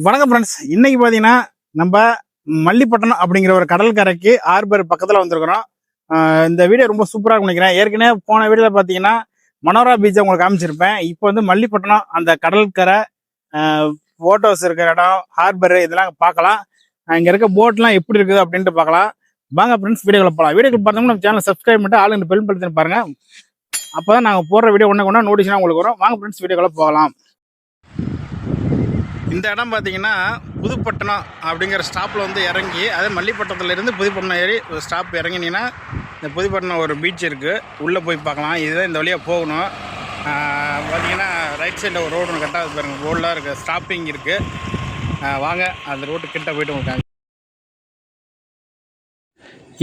வணக்கம் ஃப்ரெண்ட்ஸ். இன்னைக்கு பார்த்தீங்கன்னா நம்ம மல்லிப்பட்டினம் அப்படிங்கிற ஒரு கடற்கரைக்கு ஆர்பர் பக்கத்தில் வந்திருக்கிறோம். இந்த வீடியோ ரொம்ப சூப்பராக நினைக்கிறேன். ஏற்கனவே போன வீடியோவில் பார்த்தீங்கன்னா மனோரா பீச்சை உங்களுக்கு காமிச்சிருப்பேன். இப்போ வந்து மல்லிப்பட்டினம் அந்த கடற்கரை ஃபோட்டோஸ் இருக்கிற இடம் ஹார்பர் இதெல்லாம் பார்க்கலாம். இங்கே இருக்க போட்லாம் எப்படி இருக்குது அப்படின்ட்டு பார்க்கலாம். வாங்க ஃப்ரெண்ட்ஸ் வீடியோவில் போகலாம். வீடியோக்கு பார்த்தோம்னா நம்ம சேனல் சப்ஸ்கிரைப் பண்ணிட்டு ஆளுங்க பெல் படுத்தின்னு பாருங்க. அப்போ தான் நாங்கள் போடுற வீடியோ ஒன்று நோட்டிஸ்லாம் உங்களுக்கு வரும். வாங்க ஃப்ரெண்ட்ஸ் வீடியோக்குள்ள போகலாம். இந்த இடம் பார்த்தீங்கன்னா புதுப்பட்டினம் அப்படிங்கிற ஸ்டாப்பில் வந்து இறங்கி, அதே மல்லிப்பட்டினத்துலேருந்து புதுப்பட்டினம் ஏறி ஒரு ஸ்டாப் இறங்கினீங்கன்னா இந்த புதுப்பட்டினம் ஒரு பீச் இருக்குது. உள்ளே போய் பார்க்கலாம். இதுதான் இந்த வழியாக போகணும். பார்த்தீங்கன்னா ரைட் சைடில் ஒரு ரோடு ஒன்று கட்டாது பாருங்கள், ரோடெலாம் இருக்குது, ஸ்டாப்பிங் இருக்குது. வாங்க அந்த ரோட்டு கிட்ட போய்ட்டு உங்களுக்கு.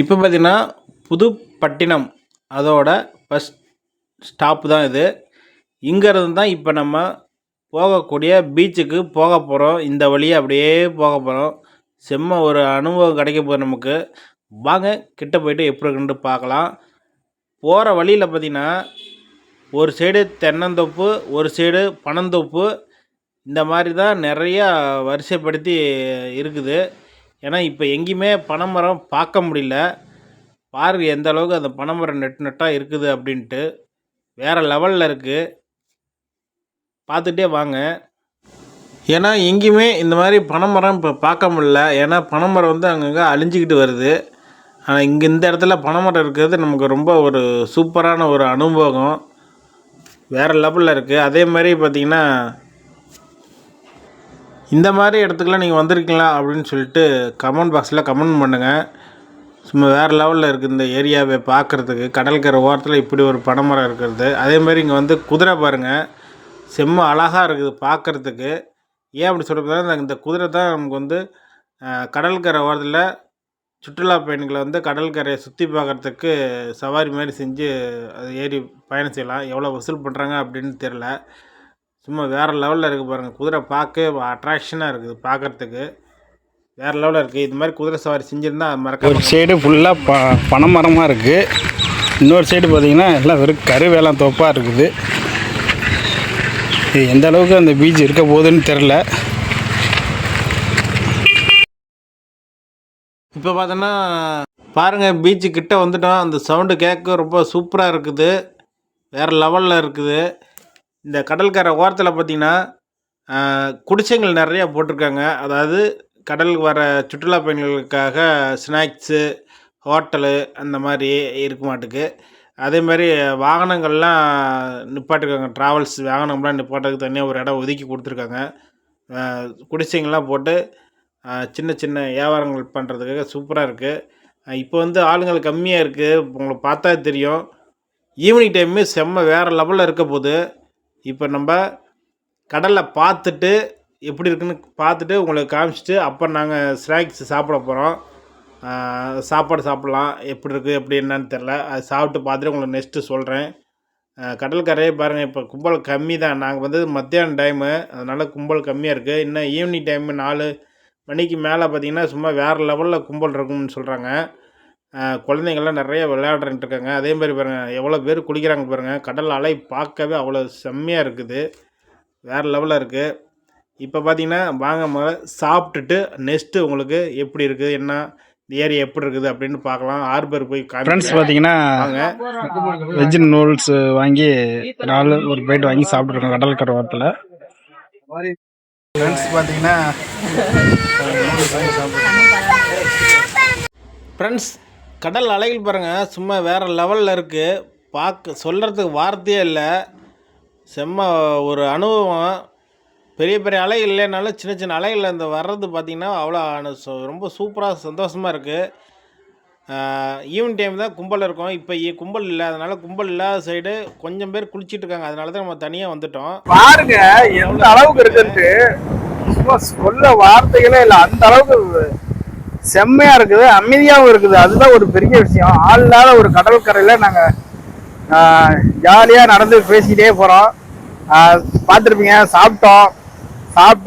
இப்போ பார்த்தீங்கன்னா புதுப்பட்டினம் அதோட ஃபஸ்ட் ஸ்டாப்பு தான் இது. இங்கேருந்து தான் இப்போ நம்ம போகக்கூடிய பீச்சுக்கு போக போகிறோம். இந்த வழியை அப்படியே போக போகிறோம். செம்ம ஒரு அனுபவம் கிடைக்க போகுது நமக்கு. வாங்க கிட்ட போய்ட்டு எப்படி இருக்குன்னு பார்க்கலாம். போகிற வழியில் பார்த்திங்கன்னா ஒரு சைடு தென்னந்தோப்பு, ஒரு சைடு பனந்தோப்பு, இந்த மாதிரி தான் நிறையா வரிசைப்படுத்தி இருக்குது. ஏன்னா இப்போ எங்கேயுமே பனைமரம் பார்க்க முடியல. பாருங்க எந்த அளவுக்கு அந்த பனைமரம் நெட்டாக இருக்குது அப்படின்ட்டு. வேறு லெவலில் இருக்குது. பார்த்துட்டே வாங்க. ஏன்னா எங்கேயுமே இந்த மாதிரி பனைமரம் இப்போ பார்க்க முடியல. ஏன்னா பனைமரம் வந்து அங்கங்கே அழிஞ்சிக்கிட்டு வருது. ஆனால் இங்கே இந்த இடத்துல பனைமரம் இருக்கிறது நமக்கு ரொம்ப ஒரு சூப்பரான ஒரு அனுபவம். வேறு லெவலில் இருக்குது. அதே மாதிரி பார்த்திங்கன்னா இந்த மாதிரி இடத்துக்குலாம் நீங்கள் வந்திருக்கீங்களா அப்படின்னு சொல்லிட்டு கமெண்ட் பாக்ஸில் கமெண்ட் பண்ணுங்கள். சும்மா வேறு லெவலில் இருக்குது இந்த ஏரியாவை பார்க்குறதுக்கு. கடற்கரை ஓரத்தில் இப்படி ஒரு பனைமரம் இருக்கிறது. அதே மாதிரி இங்கே வந்து குதிரை பாருங்கள், செம்ம அழகாக இருக்குது பார்க்குறதுக்கு. ஏன் அப்படி சொல்கிறதுனா இந்த குதிரை தான் நமக்கு வந்து கடற்கரை ஓரத்தில் சுற்றுலா பயணிகளை வந்து கடற்கரையை சுற்றி பார்க்குறதுக்கு சவாரி மாதிரி செஞ்சு அது ஏறி பயணம் செய்யலாம். எவ்வளோ வசூல் பண்ணுறாங்க அப்படின்னு தெரில. சும்மா வேறு லெவலில் இருக்குது பாருங்கள். குதிரை பார்க்க அட்ராக்ஷனாக இருக்குது பார்க்குறதுக்கு. வேறு லெவலில் இருக்குது. இது மாதிரி குதிரை சவாரி செஞ்சுருந்தால் மறக்க. ஒரு சைடு ஃபுல்லாக பனைமரமாக இருக்குது. இன்னொரு சைடு பார்த்திங்கன்னா எல்லாம் வெறும் கருவேலம் தோப்பாக இருக்குது. எந்த அளவுக்கு அந்த பீச் இருக்க போகுதுன்னு தெரில. இப்போ பார்த்தோன்னா பாருங்கள், பீச்சு கிட்ட வந்துட்டோம். அந்த சவுண்டு கேட்க ரொம்ப சூப்பராக இருக்குது. வேறு லெவலில் இருக்குது. இந்த கடற்கரை ஓரத்தில் பார்த்திங்கன்னா குடிசைகள் நிறையா போட்டிருக்காங்க. அதாவது கடலுக்கு வர சுற்றுலா பயணிகளுக்காக ஸ்நாக்ஸு, ஹோட்டலு அந்த மாதிரி இருக்க மாட்டுக்கு. அதே மாதிரி வாகனங்கள்லாம் நிப்பாட்டிருக்காங்க. ட்ராவல்ஸ் வாகனம்லாம் நிப்பாட்டுறதுக்கு தனியாக ஒரு இடம் ஒதுக்கி கொடுத்துருக்காங்க. குடிசைங்கள்லாம் போட்டு சின்ன சின்ன வியாபாரங்கள் பண்ணுறதுக்காக சூப்பராக இருக்குது. இப்போ வந்து ஆளுங்கள் கம்மியாக இருக்குது. உங்களுக்கு பார்த்தா தெரியும். ஈவினிங் டைமு செம்ம வேறு லெவலில் இருக்க போது. இப்போ நம்ம கடலில் பார்த்துட்டு எப்படி இருக்குன்னு பார்த்துட்டு உங்களுக்கு காமிச்சிட்டு அப்புறம் நாங்கள் ஸ்நாக்ஸ் சாப்பிட போகிறோம். சாப்பாடு சாப்பிட்லாம். எப்படி இருக்குது எப்படி என்னன்னு தெரில. அது சாப்பிட்டு பார்த்துட்டு உங்களுக்கு நெக்ஸ்ட்டு சொல்கிறேன். கடற்கரையே பாருங்கள், இப்போ கும்பல் கம்மி தான். நாங்கள் வந்து மத்தியானம் டைமு, அதனால் கும்பல் கம்மியாக இருக்குது. இன்னும் ஈவினிங் டைமு 4 மணிக்கு மேலே பார்த்திங்கன்னா சும்மா வேறு லெவலில் கும்பல் இருக்கும்னு சொல்கிறாங்க. குழந்தைங்கள்லாம் நிறைய விளையாடுறன்ட்டு இருக்காங்க. அதே மாதிரி பாருங்கள் எவ்வளோ பேர் குளிக்கிறாங்க பாருங்கள். கடல் அலை பார்க்கவே அவ்வளோ செம்மையாக இருக்குது. வேறு லெவலில் இருக்குது. இப்போ பார்த்திங்கன்னா வாங்க முதல்ல சாப்பிட்டுட்டு நெக்ஸ்ட்டு உங்களுக்கு எப்படி இருக்குது என்ன ஏரியா எப்படி இருக்குது அப்படின்னு பார்க்கலாம். ஆர்பர் போய் ஃப்ரெண்ட்ஸ் பார்த்தீங்கன்னா வெஜ் நூல்ஸ் வாங்கி ஒரு பிளேட் வாங்கி சாப்பிட்ருக்கோம் கடற்கரை ஓரத்தில். ஃப்ரெண்ட்ஸ் பார்த்தீங்கன்னா ஃப்ரெண்ட்ஸ் கடல் அலைகள் பாருங்கள் சும்மா வேறு லெவலில் இருக்குது. பார்க்க சொல்கிறதுக்கு வார்த்தையே இல்லை. செம்ம ஒரு அனுபவம். பெரிய பெரிய அலைகள் இல்லைனாலும் சின்ன சின்ன அலைகள் அந்த வர்றது பார்த்திங்கன்னா அவ்வளோ ரொம்ப சூப்பராக சந்தோஷமாக இருக்குது. ஈவினிங் டைம் தான் கும்பல் இருக்கும். இப்போ கும்பல் இல்லை. அதனால் கும்பல் இல்லாத சைடு கொஞ்சம் பேர் குளிச்சுட்டு இருக்காங்க. அதனால தான் நம்ம தனியாக வந்துட்டோம். பாருங்க எந்த அளவுக்கு இருக்குன்ட்டு சொல்ல வார்த்தைகளே இல்லை. அந்த அளவுக்கு செம்மையாக இருக்குது, அமைதியாகவும் இருக்குது. அதுதான் ஒரு பெரிய விஷயம். ஆள் இல்லாத ஒரு கடற்கரையில் நாங்கள் ஜாலியாக நடந்து பேசிக்கிட்டே போகிறோம். பார்த்துருப்பீங்க. சாப்பிட்டு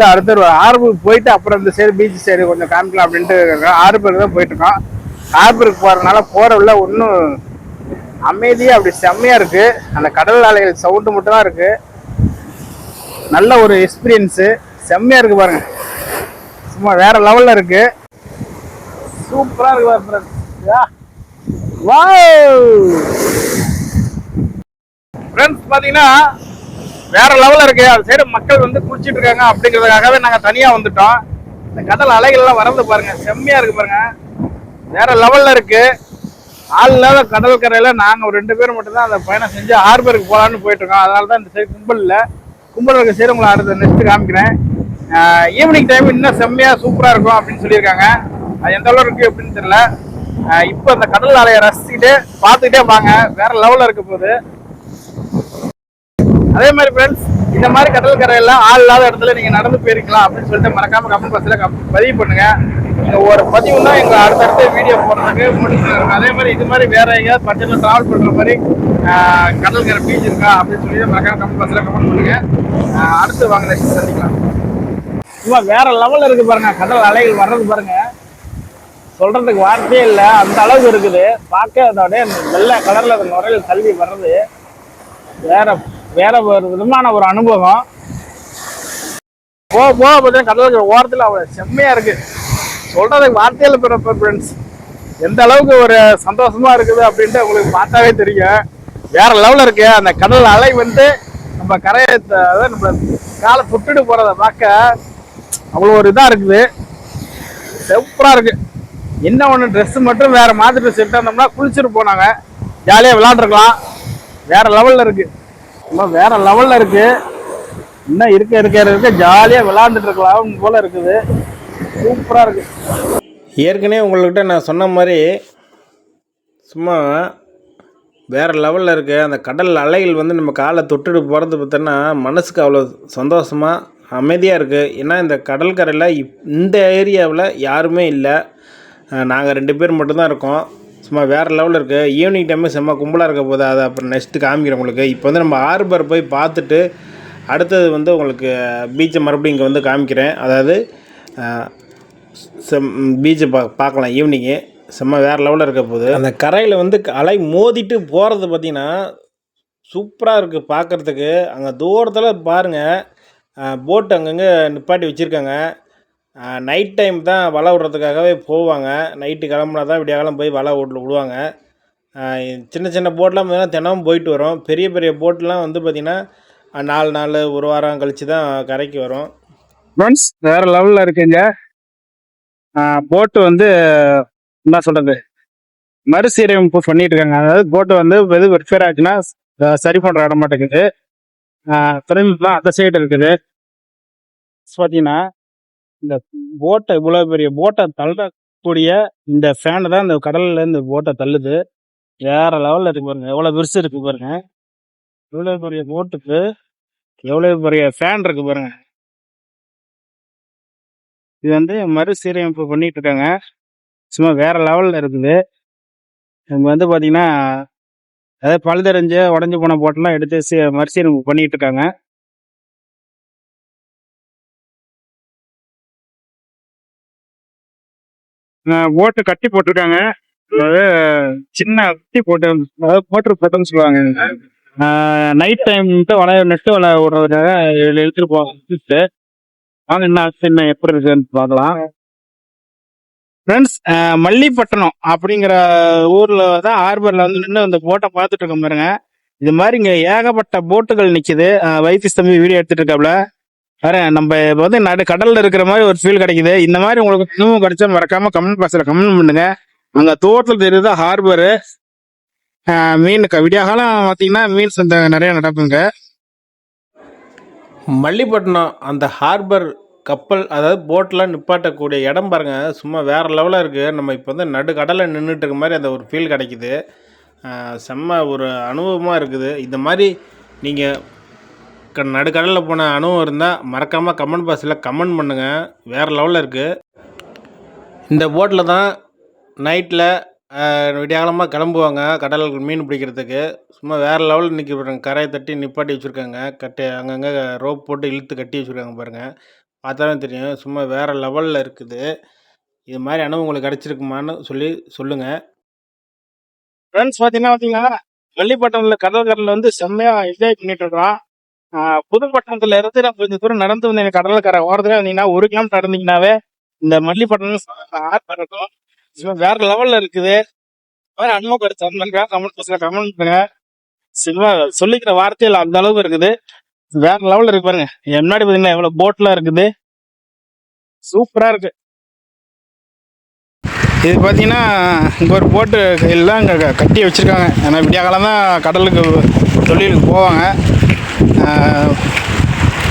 அடுத்த ஆர்பருக்கு போயிட்டு அப்புறம் இந்த சைடு பீச் சைடு கொஞ்சம் காமிக்கலாம் அப்படின்ட்டு ஆர்பருக்கு தான் போயிட்டுருக்கோம். ஆர்பருக்கு போகிறதுனால போகிறவுள்ள ஒன்றும் அமைதியாக அப்படி செம்மையாக இருக்குது. அந்த கடல் அலைகள் சவுண்டு மட்டும் தான் இருக்குது. நல்ல ஒரு எக்ஸ்பீரியன்ஸு. செம்மையாக இருக்குது பாருங்கள். சும்மா வேற லெவல்ல இருக்கு. சூப்பரா இருக்கு ஃப்ரெண்ட்ஸ். பாத்தீங்கன்னா வேற லெவல்ல இருக்கு. அந்த சைடு மக்கள் வந்து குளிச்சிட்டு இருக்காங்க அப்படிங்கிறதுக்காகவே நாங்க தனியா வந்துட்டோம். இந்த கடல் அலைகள் எல்லாம் வரது பாருங்க, செம்மையா இருக்கு பாருங்க, வேற லெவல்ல இருக்கு. ஆள் இல்லாத கடற்கரையில நாங்க ஒரு 2 பேர் மட்டும் தான் அந்த பயணம் செஞ்சு ஹார்பருக்கு போலான்னு போயிட்டு இருக்கோம். அதனாலதான் இந்த சைடு கும்பல் இல்ல. கும்பல் இருக்க சைடு உங்களை அடுத்த நெக்ஸ்ட் காமிக்கிறேன். ஈவினிங் டைம் இன்னும் செம்மையா சூப்பரா இருக்கும் அப்படின்னு சொல்லியிருக்காங்க. அது எந்த அளவு இருக்கு அப்படின்னு தெரியல. இப்போ அந்த கடல் அலையை ரசிச்சுட்டு பார்த்துக்கிட்டே வாங்க, வேற லெவல்ல இருக்க போகுது. அதே மாதிரி ஃப்ரெண்ட்ஸ், இந்த மாதிரி கடற்கரையில ஆள் இல்லாத இடத்துல நீங்க நடந்து போயிருக்கலாம் அப்படின்னு சொல்லிட்டு மறக்காம கமெண்ட் பாக்ஸ்ல பதிவு பண்ணுங்க. இந்த ஒரு பதிவு தான் எங்க அடுத்தடுத்த வீடியோ போடுறதுக்கு மோட்டிவேஷன் இருக்கும். அதே மாதிரி இது மாதிரி வேற எங்கேயாவது பட்ஜெட்ல டிராவல் பண்ற மாதிரி கடற்கரை பீச் இருக்கா அப்படின்னு சொல்லி மறக்காம கமெண்ட் பாக்ஸ்ல கமெண்ட் பண்ணுங்க. அடுத்து வாங்க நெக்ஸ்ட் சந்திக்கலாம். சும்மா வேற லெவல்ல இருக்கு பாருங்க, கடல் அலைகள் வர்றது பாருங்க, சொல்றதுக்கு வார்த்தையே இல்லை, அந்த அளவுக்கு இருக்குது. பார்க்க அதோட வெள்ளை கலர்ல அந்த நுரையில் தள்ளி வர்றது வேற வேற ஒரு விதமான ஒரு அனுபவம். போக போக பார்த்தீங்கன்னா கடலுக்கு ஓரத்தில் அவ்வளோ செம்மையா இருக்கு, சொல்றதுக்கு வார்த்தையில் பிறப்ப ஃப்ரெண்ட்ஸ். எந்த அளவுக்கு ஒரு சந்தோஷமா இருக்குது அப்படின்ட்டு உங்களுக்கு பார்த்தாவே தெரியும். வேற லெவலில் இருக்கு. அந்த கடல் அலை வந்து நம்ம கரையை நம்ம காலை தொட்டுட்டு போறத பார்க்க அவ்வளோ ஒரு இதாக இருக்குது, சூப்பரா இருக்கு. என்ன ஒன்று ட்ரெஸ் மட்டும் வேற மாதிரி ட்ரெஸ் எடுத்து வந்தோம்னா குளிச்சுட்டு போனாங்க, ஜாலியாக விளையாண்டுருக்கலாம். வேற லெவல்ல இருக்கு, வேற லெவல்ல இருக்கு. இன்னும் இருக்க ஜாலியாக விளையாண்டுட்டு இருக்கலாம் போல இருக்குது, சூப்பரா இருக்கு. ஏற்கனவே உங்கள்கிட்ட நான் சொன்ன மாதிரி சும்மா வேறு லெவலில் இருக்குது. அந்த கடல் அலைகள் வந்து நம்ம காலை தொட்டுட்டு போகிறது பார்த்தோன்னா மனசுக்கு அவ்வளோ சந்தோஷமாக அமைதியாக இருக்குது. ஏன்னா இந்த கடற்கரையில் இந்த ஏரியாவில் யாருமே இல்லை, நாங்கள் 2 பேர் மட்டும்தான் இருக்கோம். சும்மா வேறு லெவலில் இருக்குது. ஈவினிங் டைமு செம்ம கும்பலாக இருக்க போது அதை அப்புறம் நெக்ஸ்ட்டு காமிக்கிறேன் உங்களுக்கு. இப்போ வந்து நம்ம ஹார்பர் போய் பார்த்துட்டு அடுத்தது வந்து உங்களுக்கு பீச்சை மறுபடியும் இங்கே வந்து காமிக்கிறேன். அதாவது பீச்சை பார்க்கலாம் ஈவினிங்கு, செம்ம வேறு லெவலில் இருக்க போகுது. அந்த கரையில் வந்து அலை மோதிட்டு போகிறது பார்த்திங்கன்னா சூப்பராக இருக்குது பார்க்குறதுக்கு. அங்கே தூரத்தில் பாருங்கள் போட்டு அங்கங்கே நிப்பாட்டி வச்சுருக்காங்க. நைட் டைம் தான் வலை விடுறதுக்காகவே போவாங்க. நைட்டு கிளம்புனா தான் விடியாகாலம் போய் வலை விடுவாங்க. சின்ன சின்ன போட்லாம் பார்த்தீங்கன்னா தினமும் போயிட்டு வரும். பெரிய பெரிய போட்லாம் வந்து பார்த்திங்கன்னா 4 நாள் 1 வாரம் கழித்து தான் கரைக்கு வரும். ஃப்ரெண்ட்ஸ் வேற லெவலில் இருக்குங்க. போட்டு வந்து என்ன சொல்கிறது, மறுசீரமைப்பு பண்ணிட்டு இருக்காங்க. அதாவது போட்டு வந்து எது ரிப்பேர் ஆச்சுன்னா சரி பண்ணுற இடம் மாட்டேங்குது. திரும்பிலாம் அந்த சைடு இருக்குது. பார்த்தீங்கன்னா இந்த போட்டை இவ்வளோ பெரிய போட்டை தள்ளக்கூடிய இந்த ஃபேனை தான் இந்த கடல்ல இந்த போட்டை தள்ளுது. வேற லெவலில் இருக்கு பாருங்க, எவ்வளோ பெருசு இருக்கு பாருங்க. இவ்வளோ பெரிய போட்டுக்கு எவ்வளோ பெரிய ஃபேன் இருக்கு பாருங்க. இது வந்து மறுசீரமைப்பு பண்ணிட்டு இருக்காங்க, சும்மா வேற லெவலில் இருக்குது. இவங்க வந்து பார்த்தீங்கன்னா அதாவது பழுதடைஞ்சு உடஞ்சி போன போட்டெல்லாம் எடுத்து மறுசீரமைப்பு பண்ணிட்டு இருக்காங்க. போட்டு கட்டி போட்டிருக்காங்க, அதாவது சின்ன கட்டி போட்டு, அதாவது போட்டு போட்டுன்னு சொல்லுவாங்க. நைட் டைம் நெட்டு வலை விடுறதுக்காக எடுத்துட்டு போவாங்க. வாங்க என்ன எப்படி இருக்குன்னு பார்க்கலாம். ஃப்ரெண்ட்ஸ், மல்லிப்பட்டினம் அப்படிங்கிற ஊர்ல தான் ஹார்பர்ல வந்து நின்று அந்த போட்டை பார்த்துட்டு இருக்கோம் பாருங்க. இது மாதிரி இங்க ஏகப்பட்ட போட்டுகள் நிக்குது. வைத்திஸ் தம்பி வீடியோ எடுத்துட்டு இருக்காப்ல பாருங்க. நம்ம வந்து கடல்ல இருக்கிற மாதிரி ஒரு ஃபீல் கிடைக்குது. இந்த மாதிரி உங்களுக்கு இன்னும் கிடைச்சா மறக்காம கமெண்ட் பாக்ஸ்ல கமெண்ட் பண்ணுங்க. அங்க தோட்டத்தில் தெரியுது ஹார்பரு. மீன் விடியாகாலம் பார்த்தீங்கன்னா மீன் சந்தை நிறைய நடக்குங்க. மல்லிப்பட்டினம் அந்த ஹார்பர் கப்பல், அதாவது போட்டெலாம் நிப்பாட்டக்கூடிய இடம் பாருங்கள், சும்மா வேறு லெவலாக இருக்குது. நம்ம இப்போ வந்து நடுக்கடலில் நின்றுட்டு இருக்க மாதிரி அந்த ஒரு ஃபீல் கிடைக்குது. செம்ம ஒரு அனுபவமாக இருக்குது. இந்த மாதிரி நீங்கள் நடுக்கடலில் போன அனுபவம் இருந்தால் மறக்காமல் கமெண்ட் பாக்ஸில் கமெண்ட் பண்ணுங்கள். வேறு லெவலில் இருக்குது. இந்த போட்டில் தான் நைட்டில் விடியாகாலமாக கிளம்புவாங்க கடலுக்கு மீன் பிடிக்கிறதுக்கு. சும்மா வேறு லெவலில் நிற்க பாருங்க, கரையை தட்டி நிப்பாட்டி வச்சுருக்காங்க. அங்கங்கே ரோப் போட்டு இழுத்து கட்டி வச்சுருக்காங்க பாருங்கள், பார்த்தாலும் தெரியும். சும்மா வேறு லெவலில் இருக்குது. இது மாதிரி அனுபவம் உங்களுக்கு கிடச்சிருக்குமான்னு சொல்லுங்கள். ஃப்ரெண்ட்ஸ் பார்த்தீங்கன்னா மல்லிப்பட்டினத்தில் கடற்கரையில் வந்து செம்மையாக என்ஜாய் பண்ணிட்டு இருக்கோம். புதுப்பட்டினத்துல இருந்து நான் கொஞ்சம் தூரம் நடந்து வந்தேன். கடற்கரை ஓரத்துல வந்தீங்கன்னா 1 கிலோமீட்டர் நடந்தீங்கன்னாவே இந்த மல்லிப்பட்டினம் ஆர்ப்பாட்டம் சும்மா வேற லெவல்ல இருக்குது. அனுபவம் கருத்து கமெண்ட் பாக்ஸ்ல கமெண்ட் பண்ணுங்க. சும்மா சொல்லிக்கிற வார்த்தையில அந்த அளவுக்கு இருக்குது. வேற லெவல்ல இருக்கு பாருங்க. என் முன்னாடி பாத்தீங்கன்னா எவ்வளவு போட்லாம் இருக்குது. சூப்பரா இருக்கு. இது பார்த்தீங்கன்னா இங்கே ஒரு போட்டு எல்லாம் இங்கே கட்டி வச்சுருக்காங்க. ஏன்னா விடிய காலம் தான் கடலுக்கு தொழிலுக்கு போவாங்க.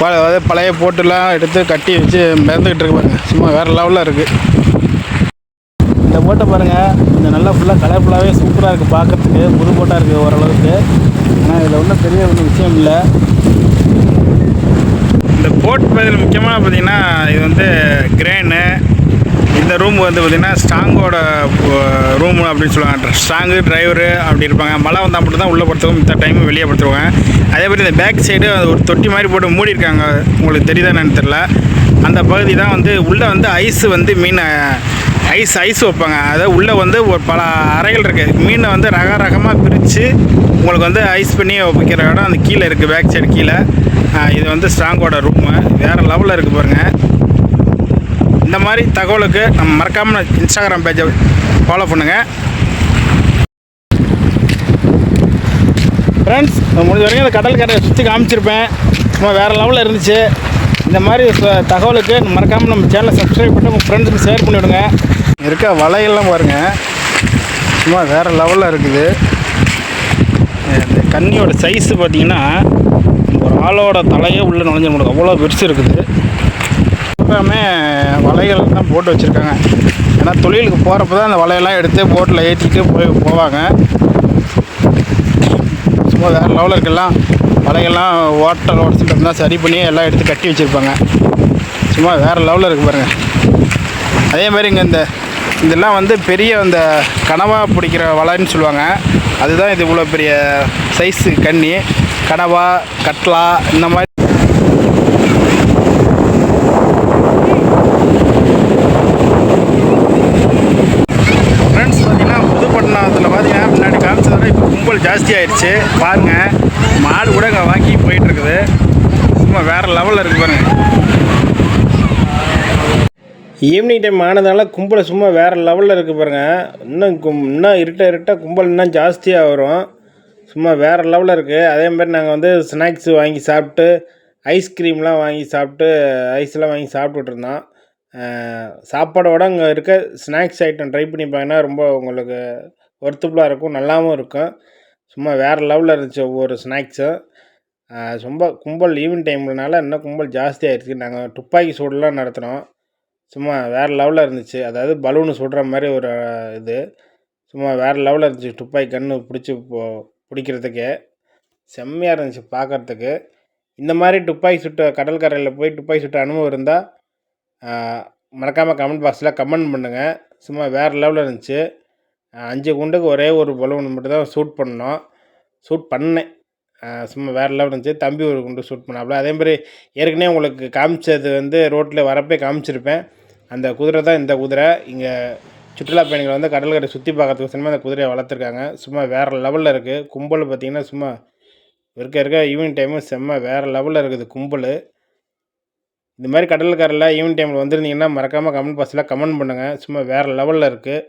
அதாவது பழைய போட்டுலாம் எடுத்து கட்டி வச்சு மிதந்துக்கிட்டு இருக்கு பாருங்க. சும்மா வேறு லெவலில் இருக்குது. இந்த போட்டை பாருங்கள், இந்த நல்லா ஃபுல்லாக கலர்ஃபுல்லாகவே சூப்பராக இருக்குது பார்க்குறதுக்கு. புது போட்டாக இருக்குது ஓரளவுக்கு. ஆனால் இதில் ஒன்றும் பெரிய ஒன்றும் விஷயம் இல்லை. இந்த போட் பதில் முக்கியமாக பார்த்தீங்கன்னா இது வந்து கிரேனு. இந்த ரூம் வந்து பார்த்திங்கன்னா ஸ்ட்ராங்கோட ரூமு அப்படின்னு சொல்லுவாங்க. ஸ்ட்ராங்கு டிரைவரு அப்படி இருப்பாங்க. மழை வந்தால் மட்டும் தான் உள்ளே படுத்துவோம், மித்த டைமு வெளியே படுத்துருவாங்க. அதே மாதிரி இந்த பேக் சைடு ஒரு தொட்டி மாதிரி போட்டு மூடி இருக்காங்க. உங்களுக்கு தெரியுதா என்னன்னு தெரில. அந்த பகுதி தான் வந்து உள்ளே வந்து ஐஸ் வந்து மீன் ஐஸ் வைப்பாங்க. அதாவது உள்ளே வந்து ஒரு பல அறைகள் இருக்குது. மீனை வந்து ரகமாக பிரித்து உங்களுக்கு வந்து ஐஸ் பண்ணி வைக்கிற இடம் அந்த கீழே இருக்குது, பேக் சைடு கீழே. இது வந்து ஸ்ட்ராங்கோட ரூமு. வேறு லெவலில் இருக்குது பாருங்கள். இந்த மாதிரி தகவலுக்கு நம்ம மறக்காமல் இன்ஸ்டாகிராம் பேஜை ஃபாலோ பண்ணுங்கள். ஃப்ரெண்ட்ஸ், முடிஞ்ச வரைக்கும் அந்த கடல் கரையை சுற்றி காமிச்சிருப்பேன். சும்மா வேறு லெவலில் இருந்துச்சு. இந்த மாதிரி தகவலுக்கு மறக்காமல் நம்ம சேனலை சப்ஸ்கிரைப் பண்ணி உங்கள் ஃப்ரெண்ட்ஸுக்கு ஷேர் பண்ணிவிடுங்க. இருக்க வலையெல்லாம் பாருங்கள், சும்மா வேறு லெவலில் இருக்குது. இந்த கன்னியோட சைஸு பார்த்திங்கன்னா ஒரு ஆளோட தலையே உள்ளே நுழைஞ்ச முடியும், அவ்வளோ பெருசு இருக்குது. எல்லாமே வலைகள் தான் போட்டு வச்சுருக்காங்க. ஏன்னா தொழிலுக்கு போகிறப்ப தான் அந்த வலையெல்லாம் எடுத்து போட்டில் ஏற்றிட்டு போவாங்க. சும்மா வேறு லெவலில் இருக்கலாம். வலைகள்லாம் ஓட்டல் தான் சரி பண்ணி எல்லாம் எடுத்து கட்டி வச்சுருப்பாங்க. சும்மா வேறு லெவலில் இருக்குது பாருங்கள். அதே மாதிரி இங்கே இதெல்லாம் வந்து பெரிய அந்த கனவா பிடிக்கிற வலைன்னு சொல்லுவாங்க. அதுதான் இது இவ்வளோ பெரிய சைஸு கன்னி. கனவா, கட்லா இந்த மாதிரி முன்னாடி காமிச்சதோட இப்போ கும்பல் ஜாஸ்தி ஆயிடுச்சு பாருங்கள். மாடு கூட இங்கே வாக்கி போயிட்டுருக்குது. சும்மா வேறு லெவலில் இருக்குது பாருங்கள். ஈவினிங் டைம் ஆனதால கும்பல் சும்மா வேறு லெவலில் இருக்குது பாருங்கள். இன்னும் இருட்ட கும்பல் இன்னும் ஜாஸ்தியாக வரும். சும்மா வேறு லெவலில் இருக்குது. அதே மாதிரி நாங்கள் வந்து ஸ்நாக்ஸ் வாங்கி சாப்பிட்டு, ஐஸ்கிரீம்லாம் வாங்கி சாப்பிட்டு, ஐஸ்லாம் வாங்கி சாப்பிட்டுட்டு இருந்தோம். சாப்பாடோட அங்கே இருக்க ஸ்நாக்ஸ் ஐட்டம் ட்ரை பண்ணி பார்த்தீங்கன்னா ரொம்ப உங்களுக்கு ஒர்த்தபுளாக இருக்கும், நல்லாவும் இருக்கும். சும்மா வேறு லெவலில் இருந்துச்சு ஒவ்வொரு ஸ்நாக்ஸும். ரொம்ப கும்பல் ஈவினிங் டைம்லனால இன்னும் கும்பல் ஜாஸ்தி ஆகிடுச்சு. நாங்கள் துப்பாக்கி சூடெலாம் நடத்துகிறோம். சும்மா வேறு லெவலில் இருந்துச்சு. அதாவது பலூனு சுடுற மாதிரி ஒரு இது. சும்மா வேறு லெவலில் இருந்துச்சு. துப்பாக்கி கன்று பிடிக்கிறதுக்கே செம்மையாக இருந்துச்சு பார்க்குறதுக்கு. இந்த மாதிரி துப்பாக்கி சுட்ட கடற்கரையில் போய் துப்பாக்கி சுட்ட அனுபவம் இருந்தால் மறக்காமல் கமெண்ட் பாக்ஸில் கமெண்ட் பண்ணுங்கள். சும்மா வேறு லெவலில் இருந்துச்சு. 5 குண்டுக்கு ஒரே ஒரு பலூன் மட்டும் தான் ஷூட் பண்ணேன். சும்மா வேறு லெவல் இருந்துச்சு. தம்பி ஒரு குண்டு ஷூட் பண்ணாப்புல. அதே மாதிரி ஏற்கனவே உங்களுக்கு காமிச்சது வந்து ரோட்டில் வரப்பே காமிச்சிருப்பேன். அந்த குதிரை தான் இந்த குதிரை. இங்கே சுற்றுலா பயணிகள் வந்து கடற்கரை சுற்றி பார்க்கறதுக்கு சினிமா அந்த குதிரையை வளர்த்துருக்காங்க. சும்மா வேறு லெவலில் இருக்குது. கும்பல் பார்த்திங்கன்னா சும்மா இருக்க ஈவினிங் டைமு செம்ம வேறு லெவலில் இருக்குது கும்பல். இந்த மாதிரி கடற்கரையில் ஈவினிங் டைமில் வந்துருந்தீங்கன்னா மறக்காமல் கமெண்ட் பாக்ஸில் கமெண்ட் பண்ணுங்கள். சும்மா வேறு லெவலில் இருக்குது.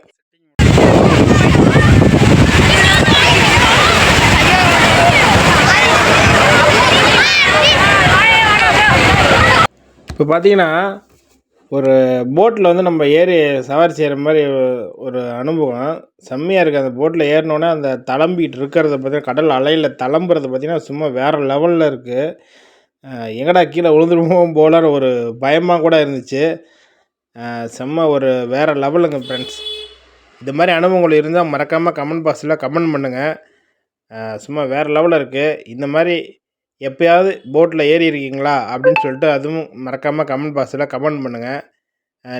இப்போ பார்த்தீங்கன்னா ஒரு போட்டில் வந்து நம்ம ஏறி சவாரி செய்கிற மாதிரி ஒரு அனுபவம் செம்மையாக இருக்குது. அந்த போட்டில் ஏறினோன்னே அந்த தளம்பிட்டு இருக்கிறத பார்த்தீங்கன்னா, கடல் அலையில் தளம்புறது பார்த்திங்கன்னா சும்மா வேறு லெவலில் இருக்குது. எங்கடா கீழே விழுந்துருவோம் போலான்னு ஒரு பயமாக கூட இருந்துச்சு. செம்ம ஒரு வேறு லெவலுங்க ஃப்ரெண்ட்ஸ். இது மாதிரி அனுபவங்கள் இருந்தால் மறக்காமல் கமெண்ட் பாக்ஸில் கமெண்ட் பண்ணுங்கள். சும்மா வேறு லெவலில் இருக்குது. இந்த மாதிரி எப்போயாவது போட்டில் ஏறி இருக்கீங்களா அப்படின்னு சொல்லிட்டு அதுவும் மறக்காமல் கமெண்ட் பாக்ஸில் கமெண்ட் பண்ணுங்கள்.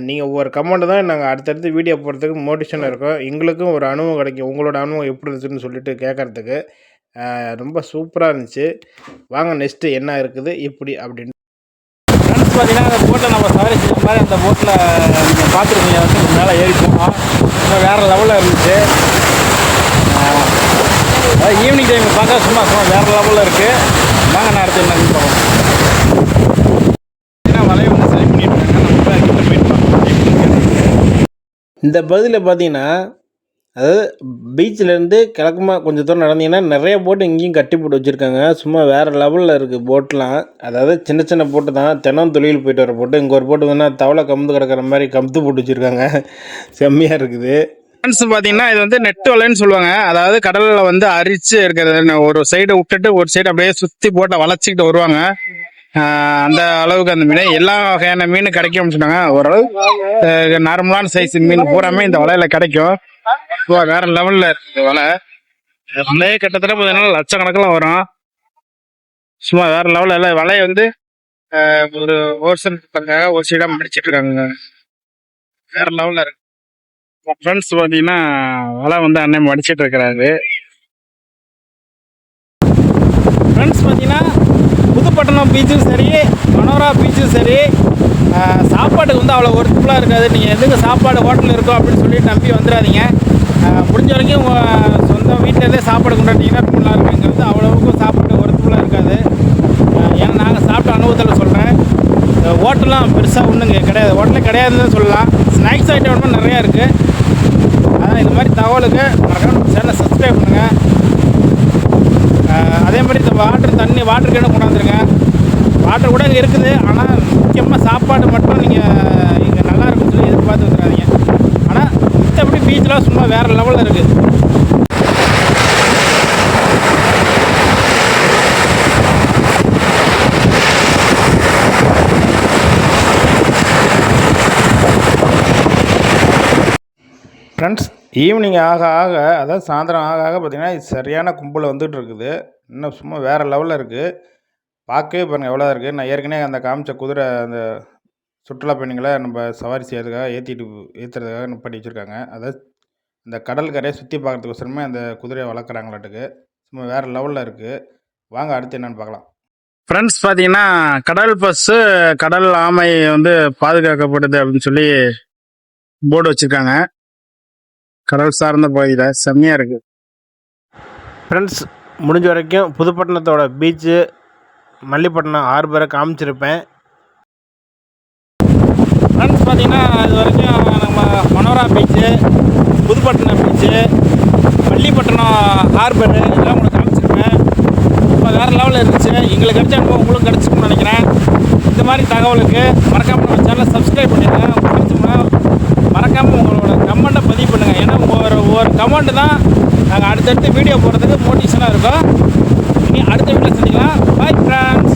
நீங்கள் ஒவ்வொரு கமெண்ட் தான் நாங்கள் அடுத்தடுத்து வீடியோ போடுறதுக்கு மோட்டிவேஷனாக இருக்கும். எங்களுக்கும் ஒரு அனுபவம் கிடைக்கும். உங்களோட அனுபவம் எப்படி இருந்துச்சுன்னு சொல்லிட்டு கேட்குறதுக்கு ரொம்ப சூப்பராக இருந்துச்சு. வாங்க நெக்ஸ்ட்டு என்ன இருக்குது இப்படி அப்படின்னு ஃப்ரெண்ட்ஸ் பார்த்தீங்கன்னா, அந்த போட்டில் நம்ம சவாரி செய்கிற மாதிரி அந்த போட்டில் நீங்கள் பார்த்துருக்கீங்க. வந்து மேலே ஏறி போனோம். வேறு லெவலில் இருந்துச்சு. ஈவினிங் டைம் பார்த்தா சும்மா வேறு லெவலில் இருக்குது. வாங்க நான் அடுத்து என்ன போகிறோம். ஏன்னா வலையை வந்து சரி பண்ணிட்டு இருக்காங்க. நம்ம போய் போயிட்டு பார்க்கலாம். இந்த பகுதியில் பார்த்தீங்கன்னா, அதாவது பீச்சிலேருந்து கிழக்குமா கொஞ்சம் தூரம் நடந்தீங்கன்னா நிறைய போட்டு இங்கேயும் கட்டி போட்டு வச்சுருக்காங்க. சும்மா வேறு லெவலில் இருக்குது போட்லாம். அதாவது சின்ன சின்ன போட்டு தான், தினம் தொழில் போயிட்டு வர போட்டு. இங்கே ஒரு போட்டு வேணா தவளை கமுந்து கிடக்கிற மாதிரி கமுத்து போட்டு வச்சுருக்காங்க. செம்மையாக இருக்குது. ஃப்ரெண்ட்ஸ் பார்த்தீங்கன்னா இது வந்து நெட் வலைன்னு சொல்லுவாங்க. அதாவது கடலில் வந்து அரிச்சு இருக்கிறது, ஒரு சைடை விட்டுட்டு ஒரு சைடு அப்படியே சுற்றி போட்டை வளைச்சிக்கிட்டு வருவாங்க. அந்த அளவுக்கு அந்த மீன் எல்லா வகையான மீன் கிடைக்கும் சொன்னாங்க. ஓரளவு நார்மலான சைஸ் மீன் பூராமே இந்த வலையில கிடைக்கும். வேற லெவல்ல இருக்கு வலை. வலையே கிட்டத்தட்ட பார்த்தீங்கன்னா லட்சக்கணக்கில் வரும். சும்மா வேற லெவலில் இல்லை. வலையை வந்து ஒரு ஹோல்சேல் ஒரு சைடாக முடிச்சிட்டு இருக்காங்க. வேற லெவலில் இருக்கு. ஃப்ரெண்ட்ஸ் பார்த்தீங்கன்னா வலை வந்து அண்ணன் மடிச்சிட்டு இருக்கிறாரு. ஃப்ரெண்ட்ஸ் பார்த்தீங்கன்னா புதுப்பட்டினம் பீச்சும் சரி, மனோரா பீச்சும் சரி, சாப்பாட்டுக்கு வந்து அவ்வளோ ஒர்த்துஃபுல்லாக இருக்காது. நீங்கள் எதுக்கு சாப்பாடு ஹோட்டல் இருக்கும் அப்படின்னு சொல்லிட்டு நம்பி வந்துடாதீங்க. முடிஞ்ச வரைக்கும் உங்கள் சொந்த வீட்டிலேருந்தே சாப்பாடு கொண்டாட்டிங்கன்னா ரொம்ப நல்லா இருக்கும். இங்கே வந்து அவ்வளோவுக்கும் சாப்பாடு ஒர்த்துஃபுல்லாக இருக்காது. ஏன்னா நாங்கள் சாப்பிட்ட அனுபவத்தில் சொல்கிறேன். ஹோட்டலாம் பெருசாக ஒன்றும் இங்கே கிடையாது. ஹோட்டலே கிடையாதுன்னு தான் சொல்லலாம். ஸ்நாக்ஸ் ஐட்டம் ரொம்ப நிறையா இருக்குது. அதான் இந்த மாதிரி தகவலுக்கு மறக்காம சேனலை சப்ஸ்கிரைப் பண்ணுங்கள். அதே மாதிரி இந்த வாட்டர் கேனை கொண்டாந்துருங்க. வாட்டர் கூட இங்கே இருக்குது. ஆனால் முக்கியமாக சாப்பாடு மட்டும் நீங்கள் இங்கே நல்லா இருக்குன்னு சொல்லி எதிர்பார்த்து வந்துடாதீங்க. ஆனால் மற்றபடி பீச்செலாம் சும்மா வேறு லெவலில் இருக்குது. ஃப்ரெண்ட்ஸ், ஈவினிங் ஆக ஆக, அதாவது சாயந்தரம் ஆக ஆக பார்த்திங்கன்னா இது சரியான கும்பல் வந்துட்டு இருக்குது. இன்னும் சும்மா வேறு லெவலில் இருக்குது. பார்க்கவே பாருங்கள் எவ்வளோ இருக்குது. நான் ஏற்கனவே அந்த காமிச்ச குதிரை, அந்த சுற்றுலா பயணிகளை நம்ம சவாரி செய்யறதுக்காக ஏற்றுறதுக்காக நிப்பாட்டி வச்சுருக்காங்க. அதாவது இந்த கடல் கரையை சுற்றி பார்க்குறதுக்கோசரமே அந்த குதிரையை வளர்க்குறாங்களாட்டுக்கு. சும்மா வேறு லெவலில் இருக்குது. வாங்க அடுத்து என்னென்னு பார்க்கலாம். ஃப்ரெண்ட்ஸ் பார்த்தீங்கன்னா கடல் பஸ்ஸு கடல் ஆமை வந்து பாதுகாக்கப்படுது அப்படின்னு சொல்லி போர்டு வச்சுருக்காங்க. கடல் சார்ந்த பகுதியில் செம்மையாக இருக்குது. ஃப்ரெண்ட்ஸ், முடிஞ்ச வரைக்கும் புதுப்பட்டினத்தோட பீச்சு, மல்லிப்பட்டினம் ஹார்பரை காமிச்சிருப்பேன். ஃப்ரெண்ட்ஸ் பார்த்தீங்கன்னா இது வரைக்கும் நம்ம Manora beach, Pudupattinam beach, Mallipattinam harbour இதெல்லாம் உங்களுக்கு காமிச்சிருப்பேன். இப்போ வேறு லெவலில் இருந்துச்சு. எங்களுக்கு கிடைச்ச அனுபவம் உங்களுக்கு கிடச்சிருக்குன்னு நினைக்கிறேன். இந்த மாதிரி தகவலுக்கு மறக்காமல் நம்ம சேனலை சப்ஸ்கிரைப் பண்ணிடுங்க. பிடிச்சோம்னா மறக்காமல் உங்களோட கமெண்ட்டை பதிவு பண்ணுங்கள். ஏன்னா ஒவ்வொரு கமெண்ட் தான் நாங்கள் அடுத்தடுத்து வீடியோ போடுறதுக்கு மோட்டிவேஷனாக இருக்கும். இனி அடுத்த வீடியோ சந்திக்கலாம். Bye friends.